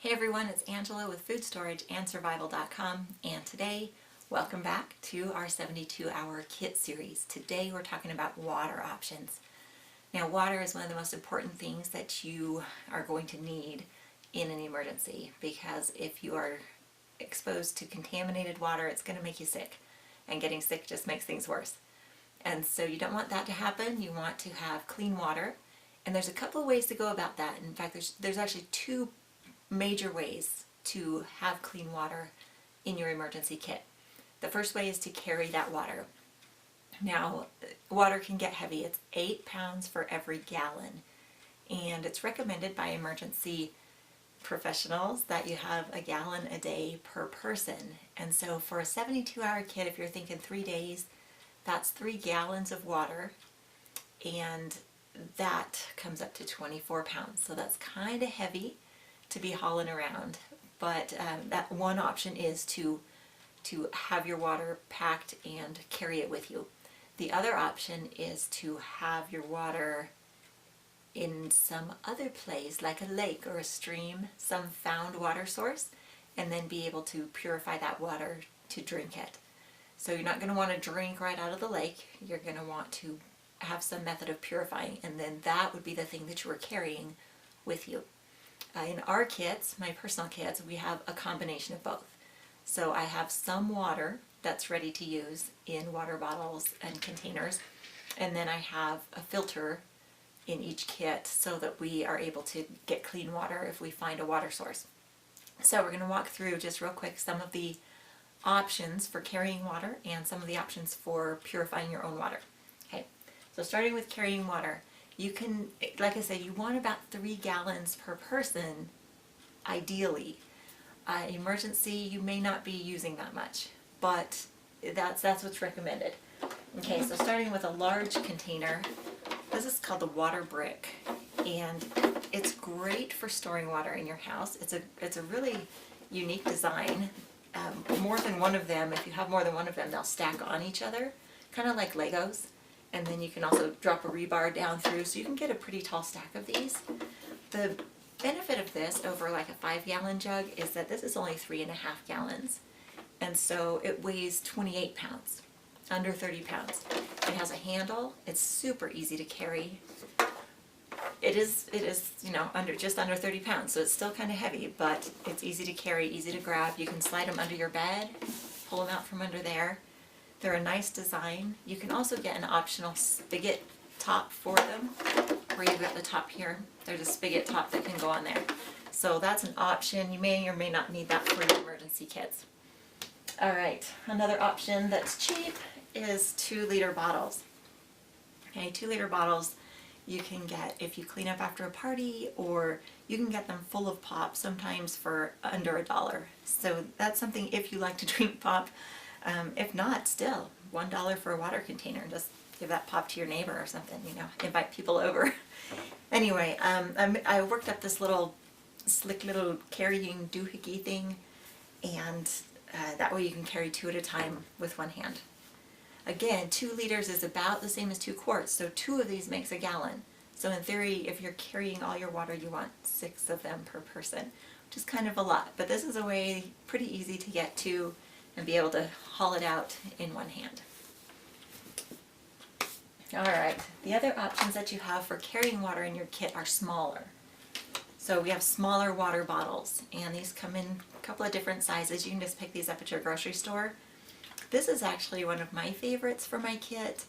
Hey everyone, it's Angela with FoodStorageAndSurvival.com, and today, welcome back to our 72-hour kit series. Today we're talking about water options. Now, water is one of the most important things that you are going to need in an emergency, because if you are exposed to contaminated water, it's going to make you sick, and getting sick just makes things worse. And so you don't want that to happen. You want to have clean water, and there's a couple of ways to go about that. In fact, there's actually two major ways to have clean water in your emergency kit. The first way is to carry that water. Now, water can get heavy. It's 8 pounds for every gallon, and it's recommended by emergency professionals that you have a gallon a day per person. And so for a 72-hour kit, if you're thinking 3 days, that's 3 gallons of water, and that comes up to 24 pounds. So that's kind of heavy to be hauling around, but that one option is to have your water packed and carry it with you. The other option is to have your water in some other place, like a lake or a stream, some found water source, and then be able to purify that water to drink it. So you're not going to want to drink right out of the lake. You're going to want to have some method of purifying, and then that would be the thing that you are carrying with you. In our kits, my personal kits, we have a combination of both. So I have some water that's ready to use in water bottles and containers, and then I have a filter in each kit so that we are able to get clean water if we find a water source. So we're going to walk through just real quick some of the options for carrying water and some of the options for purifying your own water. Okay, so starting with carrying water. You can, like I said, you want about 3 gallons per person, ideally. Emergency, you may not be using that much, but that's what's recommended. Okay, so starting with a large container, this is called the water brick, and it's great for storing water in your house. It's a really unique design. More than one of them, if you have more than one of them, they'll stack on each other, kind of like Legos. And then you can also drop a rebar down through, so you can get a pretty tall stack of these. The benefit of this over like a 5-gallon jug is that this is only 3.5 gallons. And so it weighs 28 pounds, under 30 pounds. It has a handle. It's super easy to carry. It is, you know, just under 30 pounds, so it's still kind of heavy, but it's easy to carry, easy to grab. You can slide them under your bed, pull them out from under there. They're a nice design. You can also get an optional spigot top for them, where you've got the top here. There's a spigot top that can go on there. So that's an option. You may or may not need that for your emergency kits. Alright, another option that's cheap is 2-liter bottles. Okay, 2-liter bottles you can get if you clean up after a party, or you can get them full of pop, sometimes for under $1. So that's something if you like to drink pop. If not, still, $1 for a water container. Just give that pop to your neighbor or something, you know, invite people over. Anyway, I worked up this little slick little carrying doohickey thing, and that way you can carry 2 at a time with one hand. Again, 2 liters is about the same as 2 quarts, so 2 of these makes a gallon. So in theory, if you're carrying all your water, you want 6 of them per person, which is kind of a lot. But this is a way pretty easy to get to and be able to haul it out in one hand. Alright, the other options that you have for carrying water in your kit are smaller. So we have smaller water bottles, and these come in a couple of different sizes. You can just pick these up at your grocery store. This is actually one of my favorites for my kit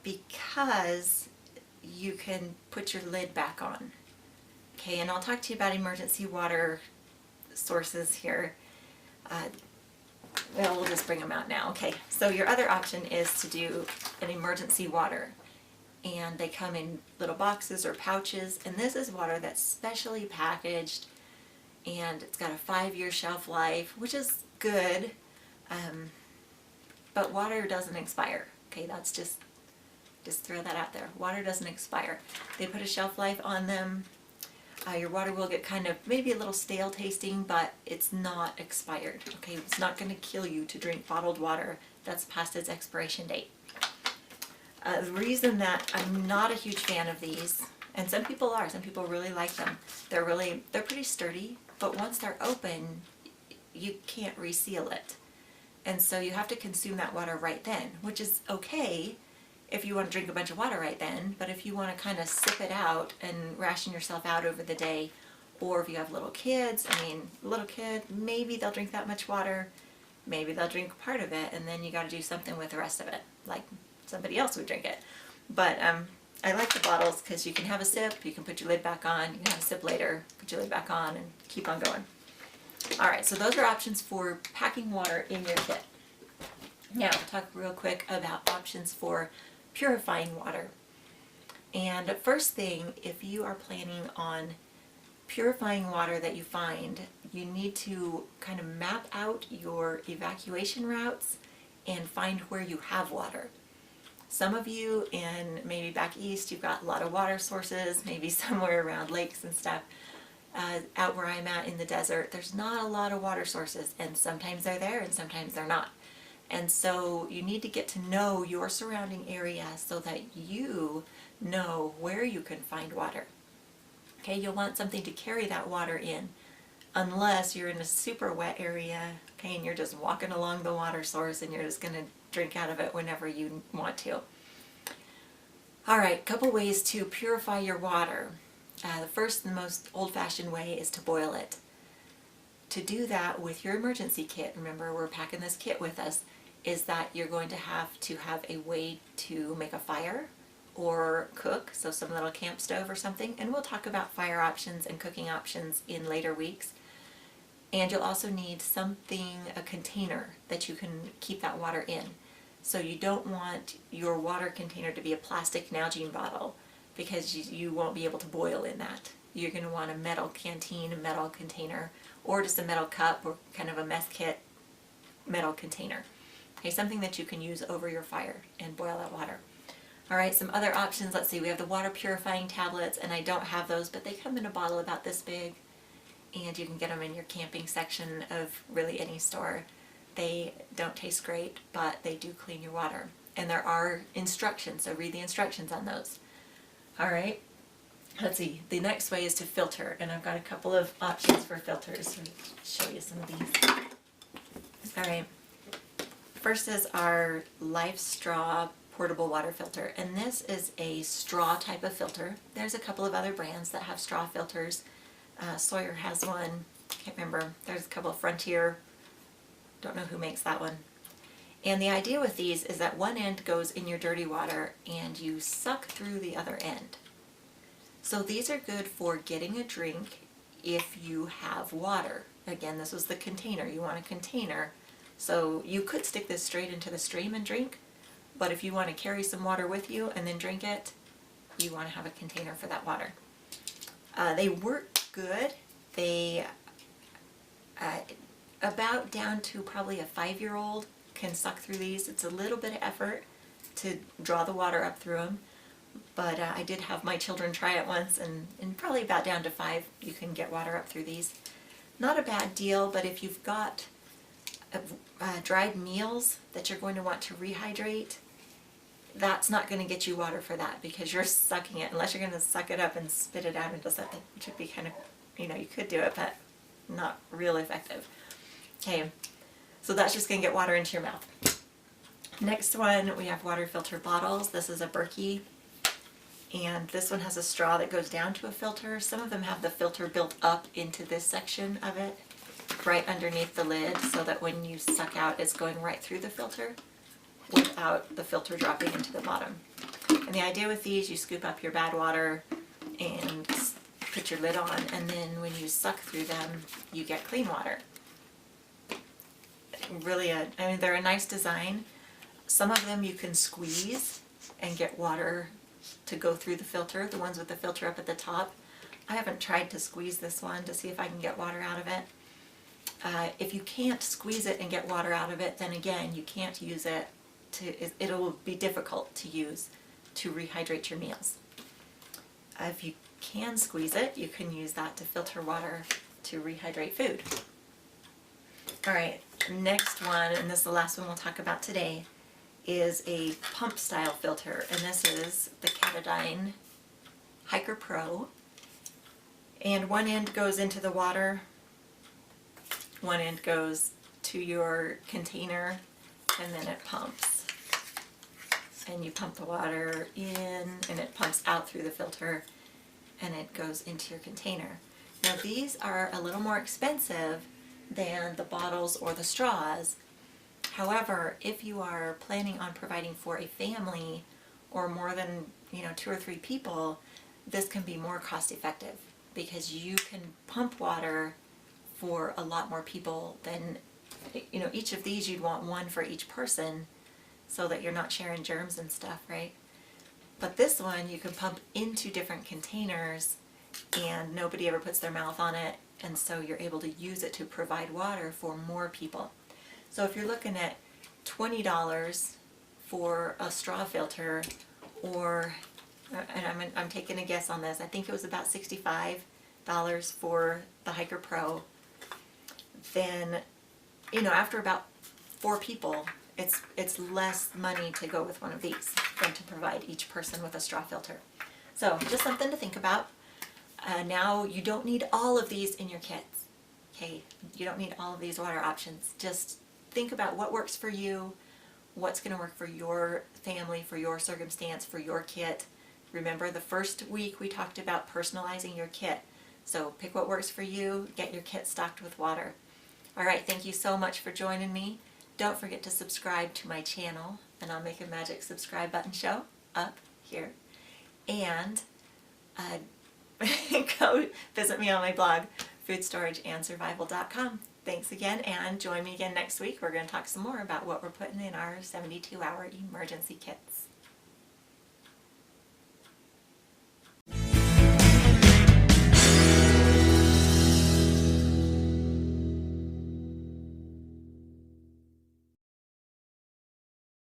because you can put your lid back on. Okay, and I'll talk to you about emergency water sources here. Well, we'll just bring them out now. Okay, so your other option is to do an emergency water, and they come in little boxes or pouches, and this is water that's specially packaged, and it's got a 5-year shelf life, which is good, but water doesn't expire. Okay, that's just throw that out there. Water doesn't expire. They put a shelf life on them. Your water will get kind of maybe a little stale tasting, but it's not expired. Okay, it's not going to kill you to drink bottled water that's past its expiration date. The reason that I'm not a huge fan of these And some people are. Some people really like them. They're pretty sturdy, but once they're open, you can't reseal it. And so you have to consume that water right then, which is okay if you want to drink a bunch of water right then, but if you want to kind of sip it out and ration yourself out over the day, or if you have little kids, I mean, little kid, maybe they'll drink that much water, maybe they'll drink part of it, and then you got to do something with the rest of it, like somebody else would drink it. But I like the bottles because you can have a sip, you can put your lid back on, you can have a sip later, put your lid back on, and keep on going. Alright, so those are options for packing water in your kit. Now, we'll talk real quick about options for purifying water. And first thing, if you are planning on purifying water that you find, you need to kind of map out your evacuation routes and find where you have water. Some of you, in maybe back east, you've got a lot of water sources, maybe somewhere around lakes and stuff. Out where I'm at in the desert, there's not a lot of water sources, and sometimes they're there and sometimes they're not. And so you need to get to know your surrounding area so that you know where you can find water. Okay, you'll want something to carry that water in, unless you're in a super wet area, okay, and you're just walking along the water source and you're just going to drink out of it whenever you want to. Alright, a couple ways to purify your water. The first and most old-fashioned way is to boil it. To do that with your emergency kit, remember we're packing this kit with us, is that you're going to have a way to make a fire or cook, so some little camp stove or something, and we'll talk about fire options and cooking options in later weeks. And you'll also need something, a container that you can keep that water in. So you don't want your water container to be a plastic Nalgene bottle, because you won't be able to boil in that. You're going to want a metal canteen, a metal container, or just a metal cup, or kind of a meth kit metal container. Okay, something that you can use over your fire and boil that water. Alright, some other options, let's see, we have the water purifying tablets, and I don't have those, but they come in a bottle about this big, and you can get them in your camping section of really any store. They don't taste great, but they do clean your water. And there are instructions, so read the instructions on those. Alright, let's see, the next way is to filter, and I've got a couple of options for filters. Let me show you some of these. Alright, first is our Life Straw portable water filter, and this is a straw type of filter. There's a couple of other brands that have straw filters. Sawyer has one, can't remember, there's a couple of Frontier, don't know who makes that one. And the idea with these is that one end goes in your dirty water and you suck through the other end. So these are good for getting a drink if you have water. Again, this was the container. You want a container. So you could stick this straight into the stream and drink, but if you want to carry some water with you and then drink it, you want to have a container for that water. They work good. They, about down to probably a 5-year-old can suck through these. It's a little bit of effort to draw the water up through them, but I did have my children try it once, and probably about down to 5 you can get water up through these. Not a bad deal, but if you've got dried meals that you're going to want to rehydrate, that's not going to get you water for that, because you're sucking it, unless you're going to suck it up and spit it out into something, which would be kind of, you could do it, but not real effective. Okay. So that's just going to get water into your mouth. Next one, we have water filter bottles. This is a Berkey, and this one has a straw that goes down to a filter. Some of them have the filter built up into this section of it, right underneath the lid, so that when you suck out, it's going right through the filter without the filter dropping into the bottom. And the idea with these, you scoop up your bad water and put your lid on, and then when you suck through them, you get clean water. Really, I mean, they're a nice design. Some of them you can squeeze and get water to go through the filter, the ones with the filter up at the top. I haven't tried to squeeze this one to see if I can get water out of it. If you can't squeeze it and get water out of it, then again, you can't use it it'll be difficult to use to rehydrate your meals. If you can squeeze it, you can use that to filter water to rehydrate food. Alright, next one, and this is the last one we'll talk about today, is a pump style filter, and this is the Katadyn Hiker Pro, and one end goes into the water, one end goes to your container, and then it pumps. And you pump the water in, and it pumps out through the filter, and it goes into your container. Now these are a little more expensive than the bottles or the straws. However, if you are planning on providing for a family or more than 2 or 3 people, this can be more cost effective because you can pump water for a lot more people than, each of these you'd want one for each person so that you're not sharing germs and stuff, right? But this one you can pump into different containers and nobody ever puts their mouth on it, and so you're able to use it to provide water for more people. So if you're looking at $20 for a straw filter, or, and I'm taking a guess on this, I think it was about $65 for the Hiker Pro, then, after about 4 people, it's less money to go with one of these than to provide each person with a straw filter. So just something to think about. Now you don't need all of these in your kits. Okay, you don't need all of these water options. Just think about what works for you, what's going to work for your family, for your circumstance, for your kit. Remember, the first week we talked about personalizing your kit. So pick what works for you, get your kit stocked with water. All right, thank you so much for joining me. Don't forget to subscribe to my channel, and I'll make a magic subscribe button show up here. And go visit me on my blog, foodstorageandsurvival.com. Thanks again, and join me again next week. We're going to talk some more about what we're putting in our 72-hour emergency kits.